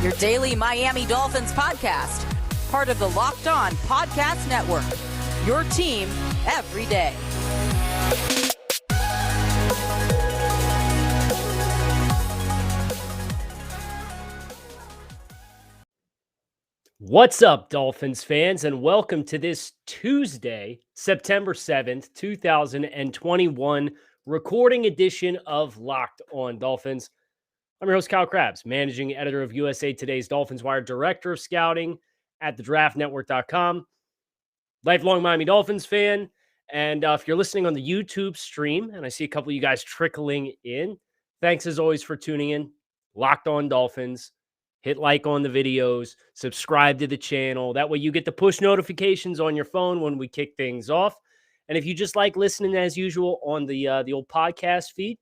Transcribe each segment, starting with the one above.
your daily Miami Dolphins podcast, part of the Locked On Podcast Network, your team every day. What's up, Dolphins fans, and welcome to this Tuesday, September 7th, 2021 recording edition of Locked On Dolphins. I'm your host, Kyle Krabs, managing editor of USA Today's Dolphins Wire, director of scouting at thedraftnetwork.com, lifelong Miami Dolphins fan. And if you're listening on the YouTube stream, and I see a couple of you guys trickling in, thanks as always for tuning in. Locked On Dolphins. Hit like on the videos, subscribe to the channel. That way you get the push notifications on your phone when we kick things off. And if you just like listening as usual on the old podcast feed,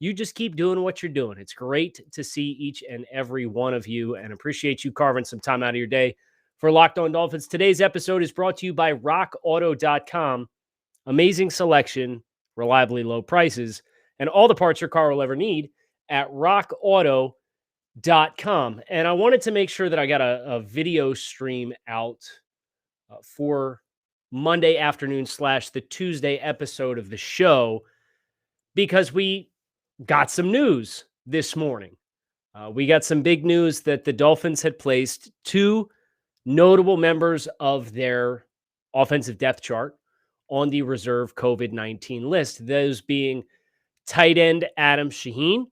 you just keep doing what you're doing. It's great to see each and every one of you and appreciate you carving some time out of your day for Locked On Dolphins. Today's episode is brought to you by rockauto.com. Amazing selection, reliably low prices, and all the parts your car will ever need at rockauto.com. And I wanted to make sure that I got a video stream out for Monday afternoon / the Tuesday episode of the show, because we got some news this morning. We got some big news that the Dolphins had placed two notable members of their offensive depth chart on the reserve COVID-19 list, those being tight end Adam Shaheen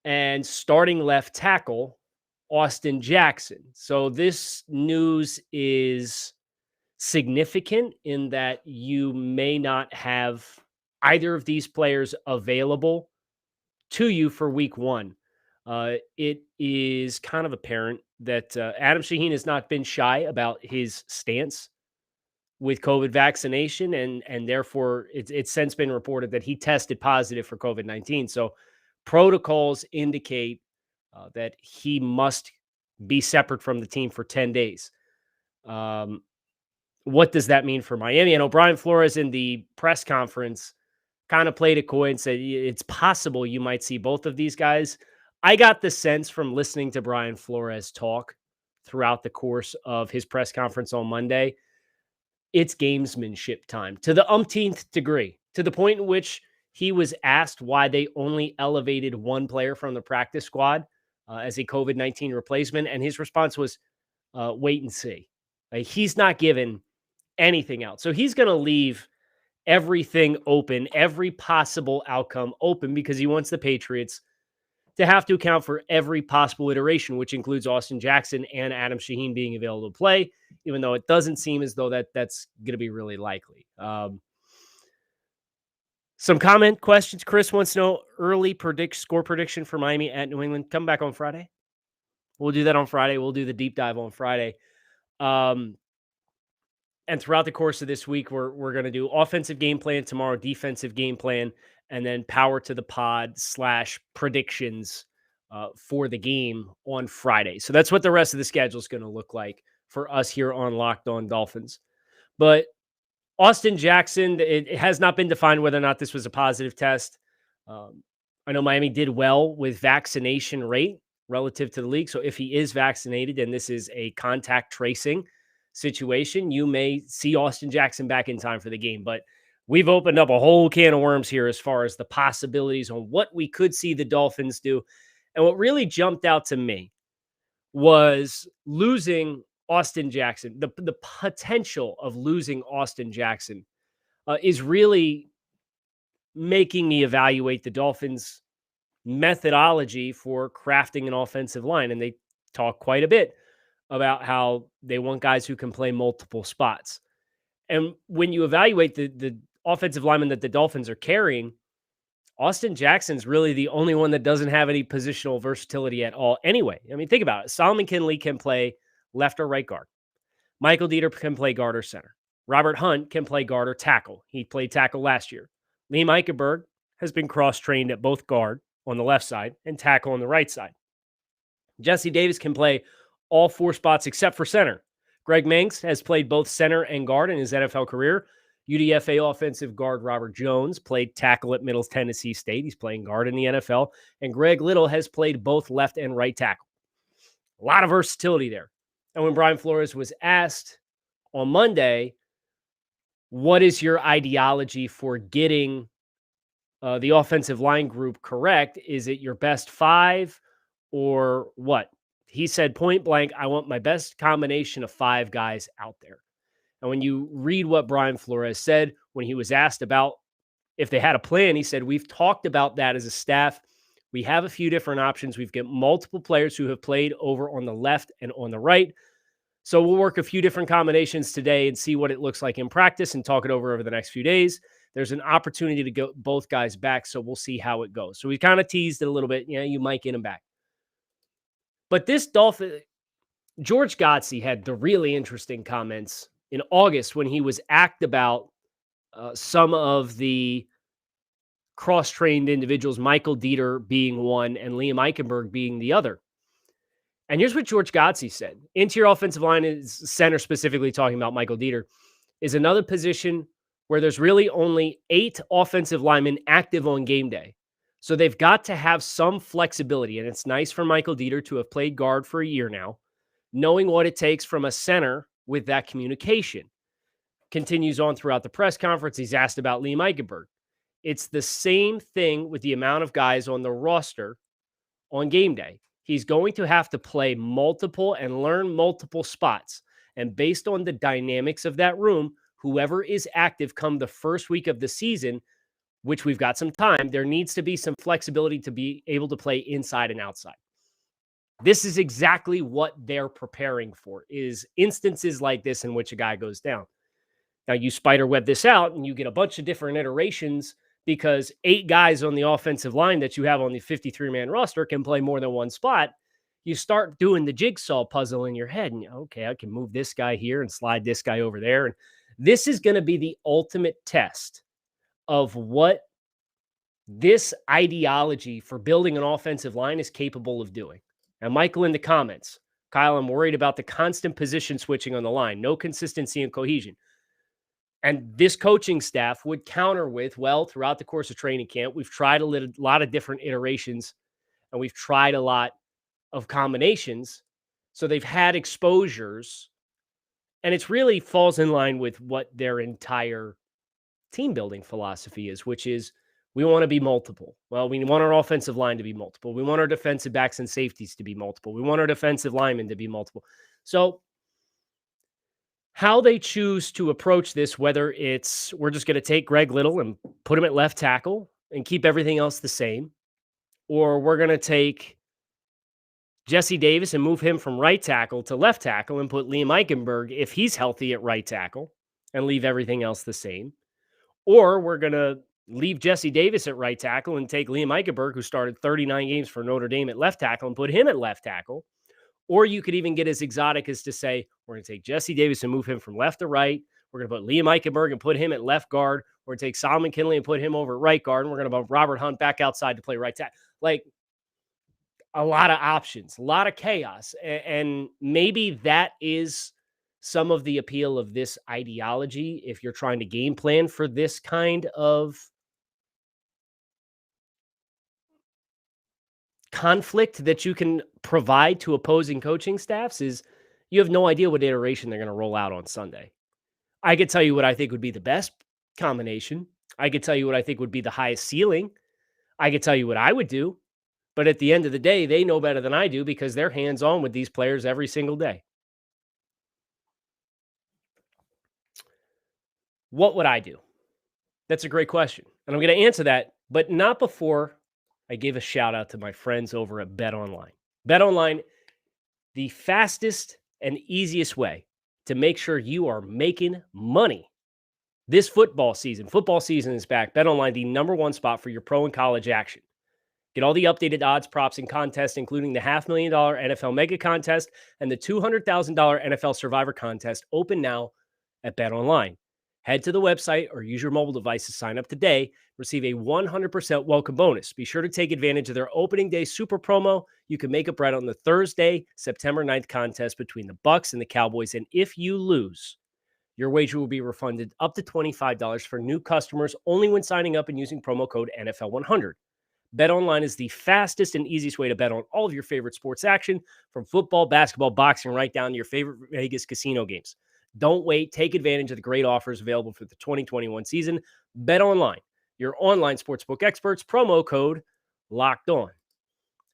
and starting left tackle Austin Jackson. So this news is significant in that you may not have either of these players available to you for week one. It is kind of apparent that Adam Shaheen has not been shy about his stance with COVID vaccination, and therefore it's since been reported that he tested positive for COVID-19. So protocols indicate that he must be separate from the team for 10 days. What does that mean for Miami? And Brian Flores in the press conference kind of played a coy and said it's possible you might see both of these guys. I got the sense from listening to Brian Flores talk throughout the course of his press conference on Monday, it's gamesmanship time to the umpteenth degree, to the point in which he was asked why they only elevated one player from the practice squad as a COVID-19 replacement. And his response was, wait and see. He's not given anything out. So he's going to leave everything open, every possible outcome open, because he wants the Patriots to have to account for every possible iteration, which includes Austin Jackson and Adam Shaheen being available to play, even though it doesn't seem as though that's going to be really likely. Some comment questions. Chris wants to know early score prediction for Miami at New England. Come back on Friday. We'll do that on Friday. We'll do the deep dive on Friday. And throughout the course of this week, we're going to do offensive game plan tomorrow, defensive game plan, and then power to the pod / predictions for the game on Friday. So that's what the rest of the schedule is going to look like for us here on Locked On Dolphins. But Austin Jackson, it has not been defined whether or not this was a positive test. I know Miami did well with vaccination rate relative to the league. So if he is vaccinated and this is a contact tracing situation, you may see Austin Jackson back in time for the game. But we've opened up a whole can of worms here as far as the possibilities on what we could see the Dolphins do. And what really jumped out to me was losing Austin Jackson. The potential of losing Austin Jackson is really making me evaluate the Dolphins' methodology for crafting an offensive line. And they talk quite a bit about how they want guys who can play multiple spots. And when you evaluate the offensive lineman that the Dolphins are carrying, Austin Jackson's really the only one that doesn't have any positional versatility at all anyway. I mean, think about it. Solomon Kinley can play left or right guard. Michael Dieter can play guard or center. Robert Hunt can play guard or tackle. He played tackle last year. Liam Eichenberg has been cross-trained at both guard on the left side and tackle on the right side. Jesse Davis can play all four spots except for center. Greg Manx has played both center and guard in his NFL career. UDFA offensive guard Robert Jones played tackle at Middle Tennessee State. He's playing guard in the NFL. And Greg Little has played both left and right tackle. A lot of versatility there. And when Brian Flores was asked on Monday, what is your ideology for getting the offensive line group correct? Is it your best five or what? He said point blank, I want my best combination of five guys out there. And when you read what Brian Flores said when he was asked about if they had a plan, he said, we've talked about that as a staff. We have a few different options. We've got multiple players who have played over on the left and on the right. So we'll work a few different combinations today and see what it looks like in practice and talk it over the next few days. There's an opportunity to go both guys back, so we'll see how it goes. So we kind of teased it a little bit. You might get him back. But this George Godsey had the really interesting comments in August when he was asked about some of the cross-trained individuals, Michael Dieter being one and Liam Eichenberg being the other. And here's what George Godsey said. Interior offensive line is center, specifically talking about Michael Dieter, is another position where there's really only 8 offensive linemen active on game day. So they've got to have some flexibility. And it's nice for Michael Dieter to have played guard for a year now, knowing what it takes from a center with that communication. Continues on throughout the press conference. He's asked about Liam Eichenberg. It's the same thing with the amount of guys on the roster on game day. He's going to have to play multiple and learn multiple spots. And based on the dynamics of that room, whoever is active come the first week of the season, which we've got some time, there needs to be some flexibility to be able to play inside and outside. This is exactly what they're preparing for, is instances like this in which a guy goes down. Now you spiderweb this out and you get a bunch of different iterations because 8 guys on the offensive line that you have on the 53-man roster can play more than one spot. You start doing the jigsaw puzzle in your head and, okay, I can move this guy here and slide this guy over there. And this is going to be the ultimate test of what this ideology for building an offensive line is capable of doing. And Michael in the comments, Kyle, I'm worried about the constant position switching on the line, no consistency and cohesion. And this coaching staff would counter with, well, throughout the course of training camp, we've tried a lot of different iterations and we've tried a lot of combinations. So they've had exposures and it really falls in line with what their entire team building philosophy is, which is we want to be multiple. Well, we want our offensive line to be multiple. We want our defensive backs and safeties to be multiple. We want our defensive linemen to be multiple. So how they choose to approach this, whether it's we're just going to take Greg Little and put him at left tackle and keep everything else the same, or we're going to take Jesse Davis and move him from right tackle to left tackle and put Liam Eichenberg, if he's healthy, at right tackle and leave everything else the same, or we're going to leave Jesse Davis at right tackle and take Liam Eichenberg, who started 39 games for Notre Dame, at left tackle and put him at left tackle. Or you could even get as exotic as to say, we're going to take Jesse Davis and move him from left to right. We're going to put Liam Eichenberg and put him at left guard. We're going to take Solomon Kinley and put him over at right guard. And we're going to put Robert Hunt back outside to play right tackle. Like, a lot of options, a lot of chaos. And maybe that is some of the appeal of this ideology if you're trying to game plan for this kind of conflict that you can provide to opposing coaching staffs, is you have no idea what iteration they're going to roll out on Sunday. I could tell you what I think would be the best combination. I could tell you what I think would be the highest ceiling. I could tell you what I would do. But at the end of the day, they know better than I do because they're hands-on with these players every single day. What would I do? That's a great question. And I'm going to answer that, but not before I gave a shout out to my friends over at BetOnline. BetOnline, the fastest and easiest way to make sure you are making money this football season. Football season is back. BetOnline, the number one spot for your pro and college action. Get all the updated odds, props, and contests, including the $500,000 NFL Mega Contest and the $200,000 NFL Survivor Contest, open now at BetOnline. Head to the website or use your mobile device to sign up today. Receive a 100% welcome bonus. Be sure to take advantage of their opening day super promo. You can make a bet on the Thursday, September 9th contest between the Bucs and the Cowboys. And if you lose, your wager will be refunded up to $25 for new customers only when signing up and using promo code NFL100. BetOnline is the fastest and easiest way to bet on all of your favorite sports action, from football, basketball, boxing, right down to your favorite Vegas casino games. Don't wait. Take advantage of the great offers available for the 2021 season. BetOnline, your online sportsbook experts. Promo code Locked On.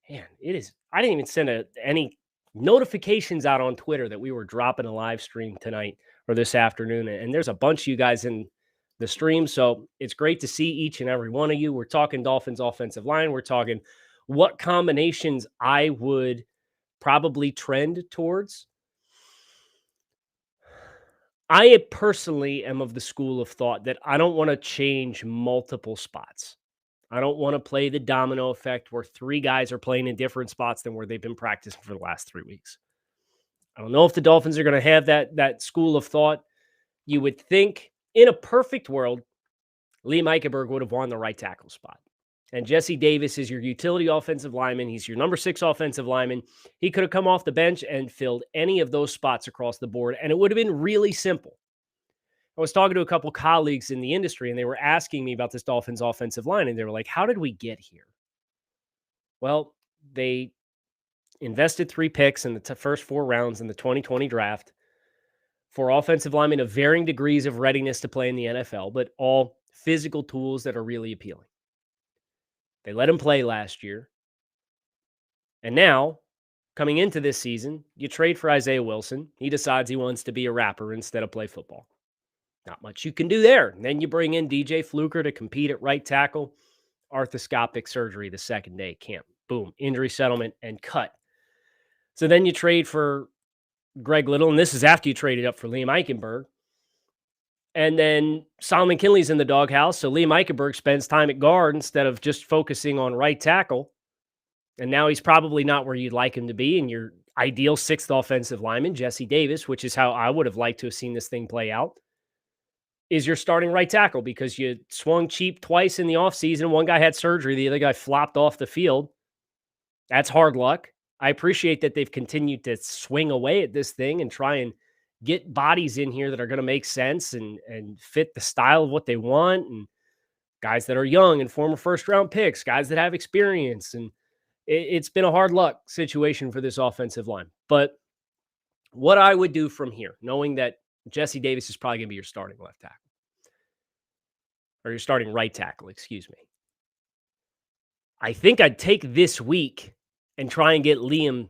Man, it is. I didn't even send any notifications out on Twitter that we were dropping a live stream tonight or this afternoon. And there's a bunch of you guys in the stream. So it's great to see each and every one of you. We're talking Dolphins offensive line. We're talking what combinations I would probably trend towards. I personally am of the school of thought that I don't want to change multiple spots. I don't want to play the domino effect where three guys are playing in different spots than where they've been practicing for the last 3 weeks. I don't know if the Dolphins are going to have that school of thought. You would think in a perfect world, Liam Eichenberg would have won the right tackle spot. And Jesse Davis is your utility offensive lineman. He's your number 6 offensive lineman. He could have come off the bench and filled any of those spots across the board, and it would have been really simple. I was talking to a couple colleagues in the industry, and they were asking me about this Dolphins offensive line, and they were like, how did we get here? Well, they invested 3 picks in the first 4 rounds in the 2020 draft for offensive linemen of varying degrees of readiness to play in the NFL, but all physical tools that are really appealing. They let him play last year. And now, coming into this season, you trade for Isaiah Wilson. He decides he wants to be a rapper instead of play football. Not much you can do there. And then you bring in DJ Fluker to compete at right tackle. Arthroscopic surgery the second day, camp. Boom, injury settlement and cut. So then you trade for Greg Little, and this is after you traded up for Liam Eichenberg. And then Solomon Kinley's in the doghouse, so Liam Eichenberg spends time at guard instead of just focusing on right tackle. And now he's probably not where you'd like him to be. And your ideal 6th offensive lineman, Jesse Davis, which is how I would have liked to have seen this thing play out, is your starting right tackle because you swung cheap twice in the offseason. One guy had surgery. The other guy flopped off the field. That's hard luck. I appreciate that they've continued to swing away at this thing and try and get bodies in here that are going to make sense and fit the style of what they want, and guys that are young and former first-round picks, guys that have experience. And it's been a hard luck situation for this offensive line. But what I would do from here, knowing that Jesse Davis is probably going to be your starting left tackle, or your starting right tackle, excuse me. I think I'd take this week and try and get Liam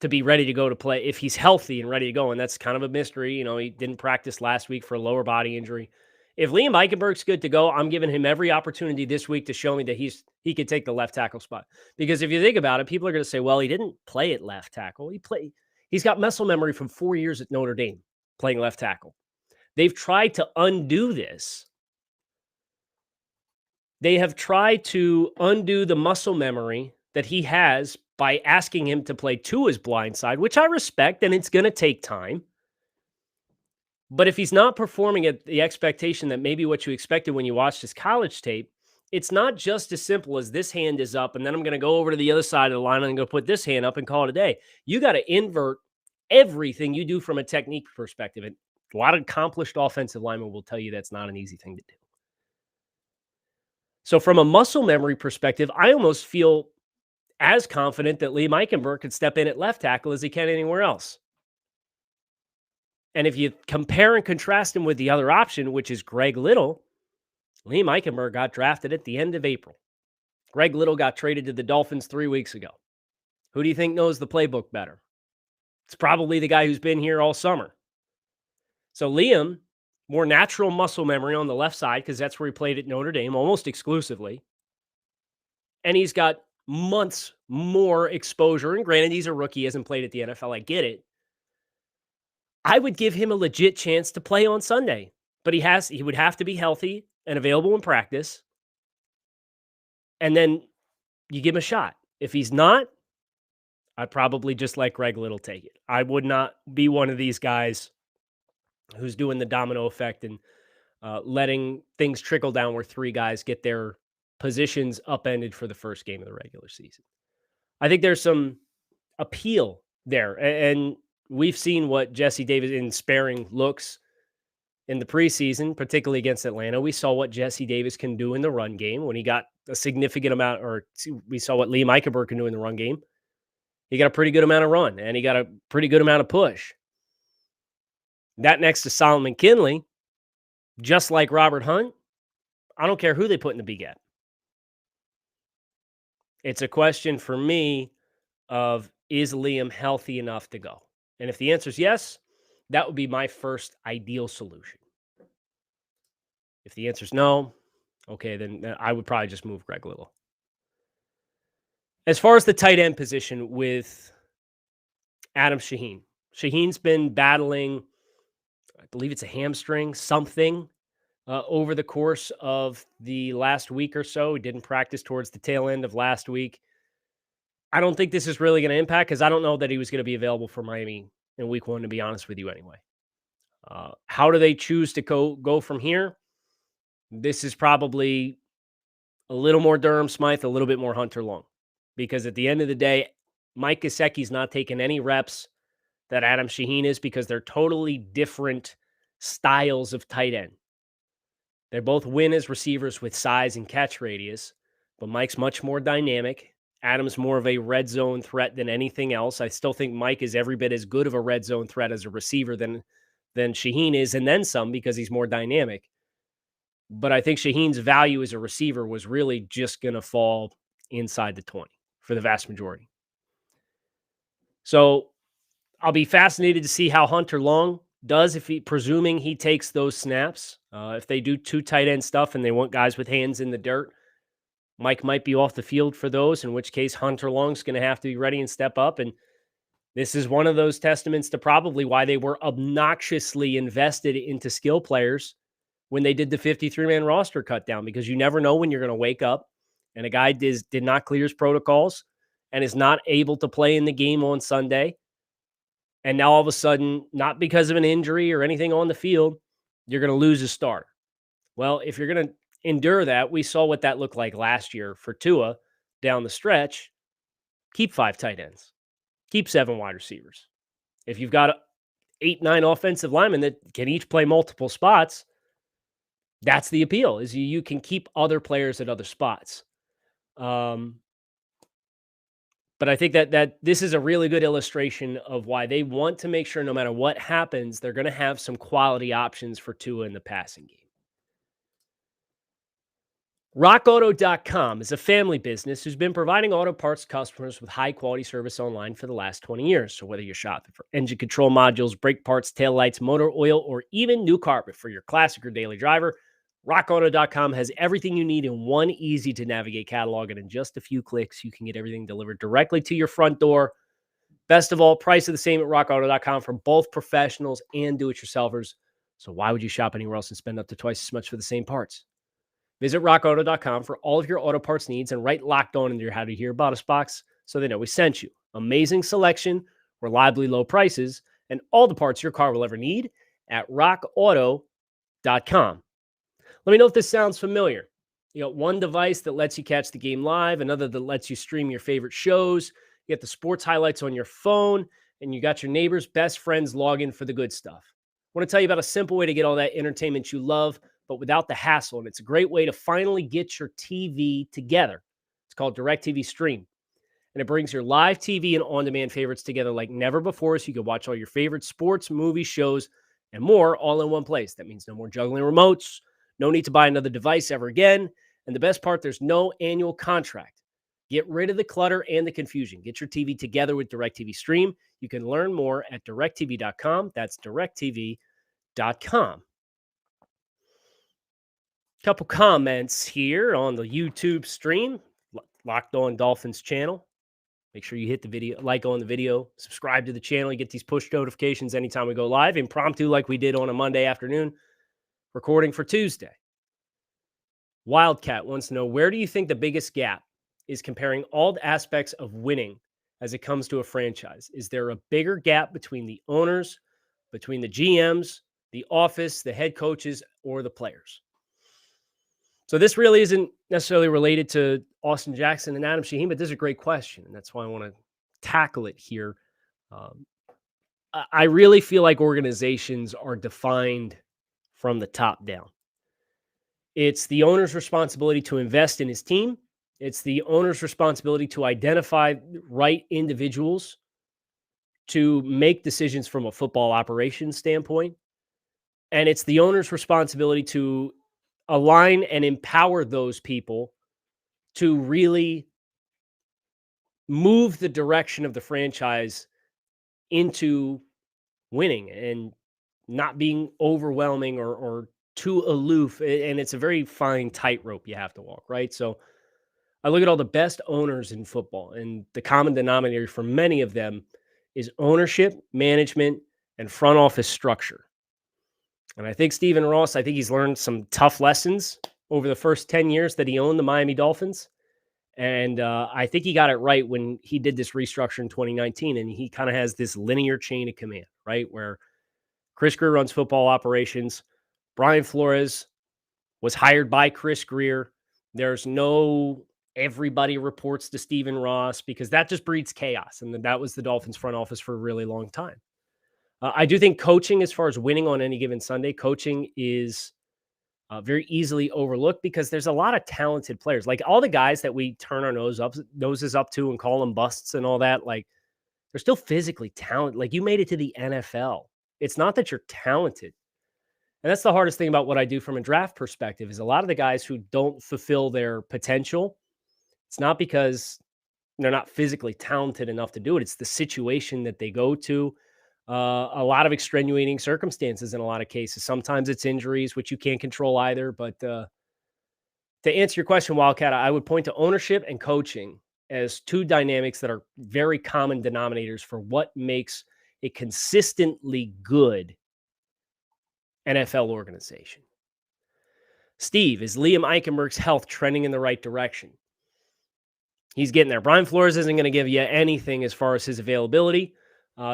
to be ready to go to play if he's healthy and ready to go. And that's kind of a mystery. You know, he didn't practice last week for a lower body injury. If Liam Eichenberg's good to go, I'm giving him every opportunity this week to show me that he could take the left tackle spot. Because if you think about it, people are going to say, well, he didn't play at left tackle. He's got muscle memory from 4 years at Notre Dame playing left tackle. They've tried to undo this. They have tried to undo the muscle memory that he has by asking him to play to his blind side, which I respect, and it's going to take time. But if he's not performing at the expectation that maybe what you expected when you watched his college tape, it's not just as simple as this hand is up, and then I'm going to go over to the other side of the line and I'm going to put this hand up and call it a day. You got to invert everything you do from a technique perspective. And a lot of accomplished offensive linemen will tell you that's not an easy thing to do. So from a muscle memory perspective, I almost feel as confident that Liam Eichenberg could step in at left tackle as he can anywhere else. And if you compare and contrast him with the other option, which is Greg Little, Liam Eichenberg got drafted at the end of April. Greg Little got traded to the Dolphins 3 weeks ago. Who do you think knows the playbook better? It's probably the guy who's been here all summer. So Liam, more natural muscle memory on the left side, because that's where he played at Notre Dame almost exclusively. And he's got months more exposure. And granted, he's a rookie, hasn't played at the NFL. I get it. I would give him a legit chance to play on Sunday, but he would have to be healthy and available in practice. And then you give him a shot. If he's not, I'd probably just let Greg Little take it. I would not be one of these guys who's doing the domino effect and letting things trickle down where 3 guys get their positions upended for the first game of the regular season. I think there's some appeal there. And we've seen what Jesse Davis in sparing looks in the preseason, particularly against Atlanta. We saw what Jesse Davis can do in the run game when he got a significant amount, or we saw what Liam Eichenberg can do in the run game. He got a pretty good amount of run, and he got a pretty good amount of push. That next to Solomon Kinley, just like Robert Hunt, I don't care who they put in the B gap. It's a question for me of, is Liam healthy enough to go? And if the answer is yes, that would be my first ideal solution. If the answer is no, okay, then I would probably just move Greg Little. As far as the tight end position with Adam Shaheen, Shaheen's been battling, I believe it's a hamstring, something, over the course of the last week or so. He didn't practice towards the tail end of last week. I don't think this is really going to impact, because I don't know that he was going to be available for Miami in week 1, to be honest with you anyway. How do they choose to go from here? This is probably a little more Durham Smythe, a little bit more Hunter Long. Because at the end of the day, Mike Gesicki's not taking any reps that Adam Shaheen is, because they're totally different styles of tight end. They both win as receivers with size and catch radius, but Mike's much more dynamic. Adam's more of a red zone threat than anything else. I still think Mike is every bit as good of a red zone threat as a receiver than Shaheen is, and then some, because he's more dynamic. But I think Shaheen's value as a receiver was really just going to fall inside the 20 for the vast majority. So I'll be fascinated to see how Hunter Long does, presuming he takes those snaps. If they do 2 tight end stuff and they want guys with hands in the dirt, Mike might be off the field for those, in which case Hunter Long's going to have to be ready and step up. And this is one of those testaments to probably why they were obnoxiously invested into skill players when they did the 53-man roster cut down, because you never know when you're going to wake up and a guy did not clear his protocols and is not able to play in the game on Sunday. And now all of a sudden, not because of an injury or anything on the field, you're going to lose a starter. Well, if you're going to endure that, we saw what that looked like last year for Tua down the stretch. Keep 5 tight ends. Keep 7 wide receivers. If you've got 8, 9 offensive linemen that can each play multiple spots, that's the appeal, is you can keep other players at other spots. But I think that this is a really good illustration of why they want to make sure no matter what happens, they're going to have some quality options for Tua in the passing game. RockAuto.com is a family business who's been providing auto parts customers with high-quality service online for the last 20 years. So whether you're shopping for engine control modules, brake parts, taillights, motor oil, or even new carpet for your classic or daily driver, RockAuto.com has everything you need in one easy-to-navigate catalog, and in just a few clicks, you can get everything delivered directly to your front door. Best of all, price is the same at RockAuto.com for both professionals and do-it-yourselfers. So why would you shop anywhere else and spend up to twice as much for the same parts? Visit RockAuto.com for all of your auto parts needs and write Locked On in your How to Hear About Us box so they know we sent you. Amazing selection, reliably low prices, and all the parts your car will ever need at RockAuto.com. Let me know if this sounds familiar. You got one device that lets you catch the game live, another that lets you stream your favorite shows. You get the sports highlights on your phone, and you got your neighbor's best friends log in for the good stuff. I want to tell you about a simple way to get all that entertainment you love, but without the hassle. And it's a great way to finally get your TV together. It's called DirecTV Stream. And it brings your live TV and on-demand favorites together like never before, so you can watch all your favorite sports, movies, shows, and more all in one place. That means no more juggling remotes, no need to buy another device ever again. And the best part, there's no annual contract. Get rid of the clutter and the confusion. Get your TV together with DirecTV Stream. You can learn more at directtv.com. That's directtv.com. Couple comments here on the YouTube stream, Locked On Dolphins channel. Make sure you hit the video, like on the video, subscribe to the channel. You get these push notifications anytime we go live, impromptu like we did on a Monday afternoon, recording for Tuesday. Wildcat wants to know, where do you think the biggest gap is comparing all the aspects of winning as it comes to a franchise? Is there a bigger gap between the owners, between the GMs, the office, the head coaches, or the players? So this really isn't necessarily related to Austin Jackson and Adam Shaheen, but this is a great question, and that's why I want to tackle it here. I really feel like organizations are defined from the top down. It's the owner's responsibility to invest in his team. It's the owner's responsibility to identify right individuals to make decisions from a football operations standpoint. And it's the owner's responsibility to align and empower those people to really move the direction of the franchise into winning and not being overwhelming or too aloof. And it's a very fine tightrope you have to walk, right? So I look at all the best owners in football, and the common denominator for many of them is ownership, management, and front office structure. And I think Stephen Ross, I think he's learned some tough lessons over the first 10 years that he owned the Miami Dolphins. And I think he got it right when he did this restructure in 2019. And he kind of has this linear chain of command, right? Where Chris Greer runs football operations. Brian Flores was hired by Chris Greer. There's no everybody reports to Stephen Ross because that just breeds chaos. And that was the Dolphins front office for a really long time. I do think coaching, as far as winning on any given Sunday, coaching is very easily overlooked because there's a lot of talented players. Like all the guys that we turn our noses up to and call them busts and all that, like they're still physically talented. Like you made it to the NFL. It's not that you're talented. And that's the hardest thing about what I do from a draft perspective is a lot of the guys who don't fulfill their potential, it's not because they're not physically talented enough to do it. It's the situation that they go to. A lot of extenuating circumstances in a lot of cases. Sometimes it's injuries, which you can't control either. But to answer your question, Wildcat, I would point to ownership and coaching as two dynamics that are very common denominators for what makes a consistently good NFL organization. Steve, is Liam Eichenberg's health trending in the right direction? He's getting there. Brian Flores isn't going to give you anything as far as his availability.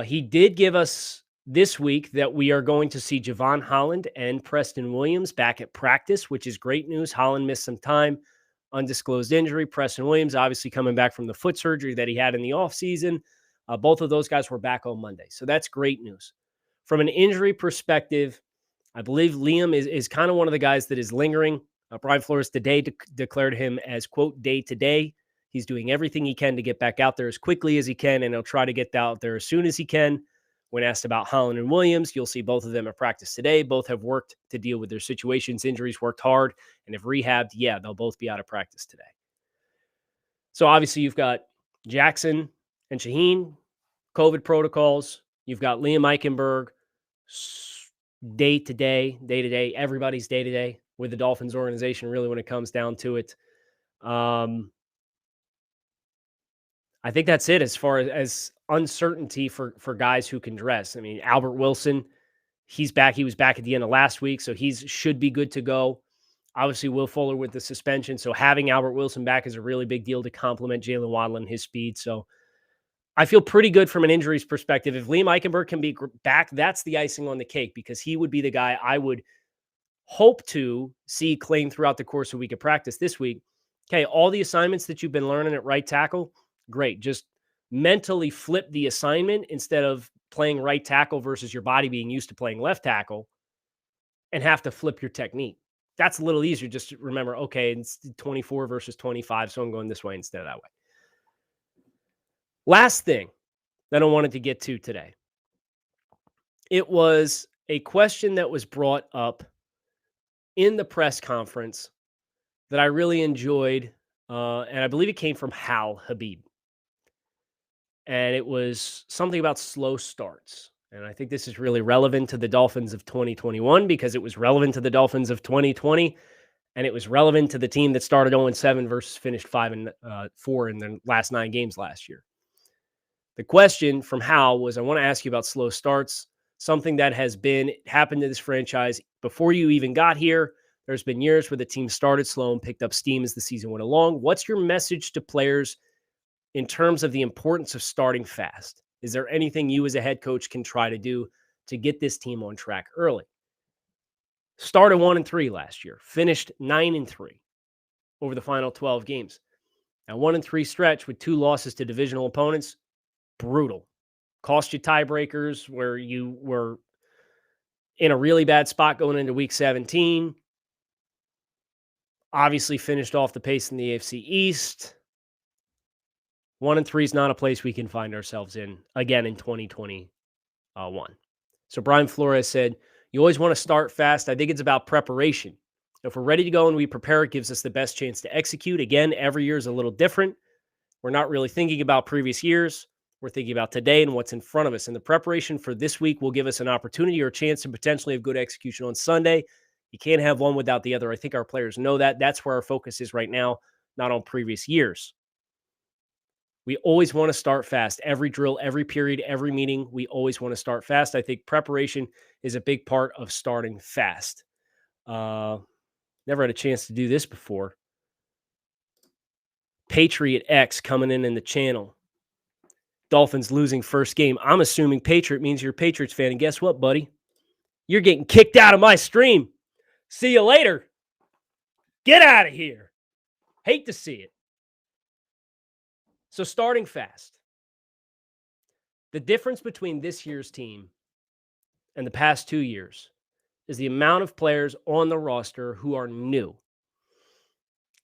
He did give us this week that we are going to see Javon Holland and Preston Williams back at practice, which is great news. Holland missed some time, undisclosed injury. Preston Williams obviously coming back from the foot surgery that he had in the offseason. Both of those guys were back on Monday. So that's great news. From an injury perspective, I believe Liam is kind of one of the guys that is lingering. Brian Flores today declared him as, quote, day-to-day. He's doing everything he can to get back out there as quickly as he can, and he'll try to get out there as soon as he can. When asked about Holland and Williams, you'll see both of them at practice today. Both have worked to deal with their situations, injuries, worked hard, and if rehabbed, yeah, they'll both be out of practice today. So obviously you've got Jackson and Shaheen, COVID protocols. You've got Liam Eichenberg, day-to-day, everybody's day-to-day with the Dolphins organization, really, when it comes down to it. I think that's it as far as uncertainty for guys who can dress. I mean, Albert Wilson, he's back. He was back at the end of last week, so he should be good to go. Obviously, Will Fuller with the suspension, so having Albert Wilson back is a really big deal to complement Jalen Waddle and his speed. So I feel pretty good from an injuries perspective. If Liam Eichenberg can be back, that's the icing on the cake because he would be the guy I would hope to see claim throughout the course of week of practice this week. Okay, all the assignments that you've been learning at right tackle, great. Just mentally flip the assignment instead of playing right tackle versus your body being used to playing left tackle and have to flip your technique. That's a little easier. Just to remember, okay, it's 24 versus 25, so I'm going this way instead of that way. Last thing that I wanted to get to today. It was a question that was brought up in the press conference that I really enjoyed, and I believe it came from Hal Habib. And it was something about slow starts. And I think this is really relevant to the Dolphins of 2021 because it was relevant to the Dolphins of 2020. And it was relevant to the team that started 0-7 versus finished 5-4 in their last 9 games last year. The question from Hal was, I want to ask you about slow starts, something that has happened to this franchise before you even got here. There's been years where the team started slow and picked up steam as the season went along. What's your message to players in terms of the importance of starting fast? Is there anything you as a head coach can try to do to get this team on track early? Started 1-3 last year, finished 9-3 over the final 12 games. Now 1-3 stretch with 2 losses to divisional opponents, brutal. Cost you tiebreakers where you were in a really bad spot going into week 17. Obviously finished off the pace in the AFC East. 1-3 is not a place we can find ourselves in again in 2021. So Brian Flores said, you always want to start fast. I think it's about preparation. If we're ready to go and we prepare, it gives us the best chance to execute. Again, every year is a little different. We're not really thinking about previous years. We're thinking about today and what's in front of us. And the preparation for this week will give us an opportunity or a chance to potentially have good execution on Sunday. You can't have one without the other. I think our players know that. That's where our focus is right now, not on previous years. We always want to start fast. Every drill, every period, every meeting, we always want to start fast. I think preparation is a big part of starting fast. Never had a chance to do this before. Patriot X coming in the channel. Dolphins losing first game. I'm assuming Patriot means you're a Patriots fan. And guess what, buddy? You're getting kicked out of my stream. See you later. Get out of here. Hate to see it. So starting fast. The difference between this year's team and the past 2 years is the amount of players on the roster who are new.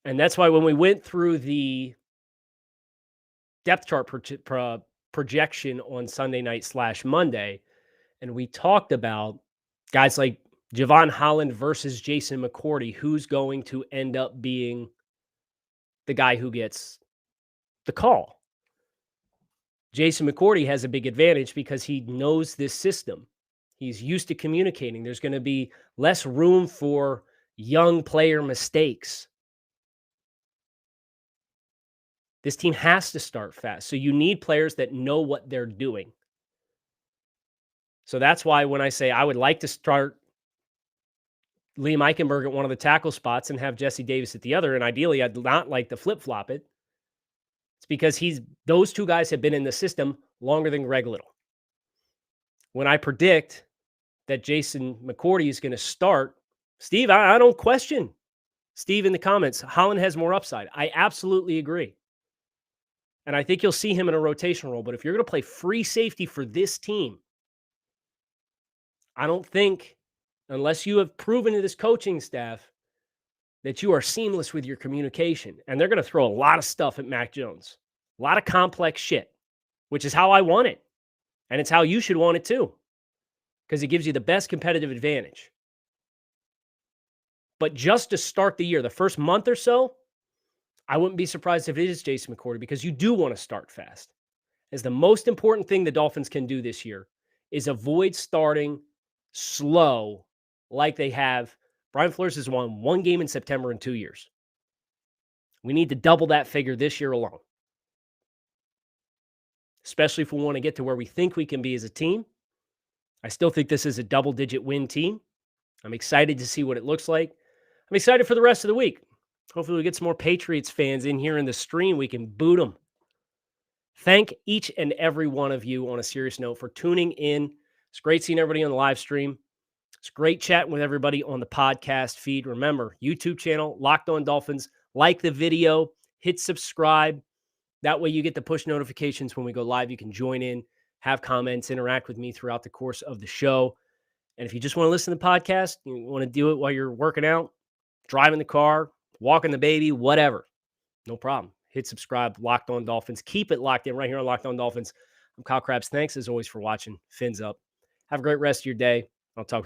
And that's why when we went through the depth chart projection on Sunday night / Monday, and we talked about guys like Javon Holland versus Jason McCourty, who's going to end up being the guy who gets the call. Jason McCourty has a big advantage because he knows this system. He's used to communicating. There's going to be less room for young player mistakes. This team has to start fast. So you need players that know what they're doing. So that's why when I say I would like to start Liam Eichenberg at one of the tackle spots and have Jesse Davis at the other, and ideally I'd not like to flip-flop it, it's because those two guys have been in the system longer than Greg Little. When I predict that Jason McCourty is going to start, Steve, I don't question. Steve in the comments, Holland has more upside. I absolutely agree. And I think you'll see him in a rotation role. But if you're going to play free safety for this team, I don't think, unless you have proven to this coaching staff that you are seamless with your communication. And they're going to throw a lot of stuff at Mac Jones. A lot of complex shit, which is how I want it. And it's how you should want it too. Because it gives you the best competitive advantage. But just to start the year, the first month or so, I wouldn't be surprised if it is Jason McCourty, because you do want to start fast. As the most important thing the Dolphins can do this year is avoid starting slow like they have. Brian Flores has won one game in September in 2 years. We need to double that figure this year alone, especially if we want to get to where we think we can be as a team. I still think this is a double-digit win team. I'm excited to see what it looks like. I'm excited for the rest of the week. Hopefully we get some more Patriots fans in here in the stream. We can boot them. Thank each and every one of you, on a serious note, for tuning in. It's great seeing everybody on the live stream. It's great chatting with everybody on the podcast feed. Remember, YouTube channel, Locked On Dolphins. Like the video, hit subscribe. That way you get the push notifications when we go live. You can join in, have comments, interact with me throughout the course of the show. And if you just want to listen to the podcast, you want to do it while you're working out, driving the car, walking the baby, whatever, no problem. Hit subscribe, Locked On Dolphins. Keep it locked in right here on Locked On Dolphins. I'm Kyle Krabs. Thanks, as always, for watching. Fins up. Have a great rest of your day. I'll talk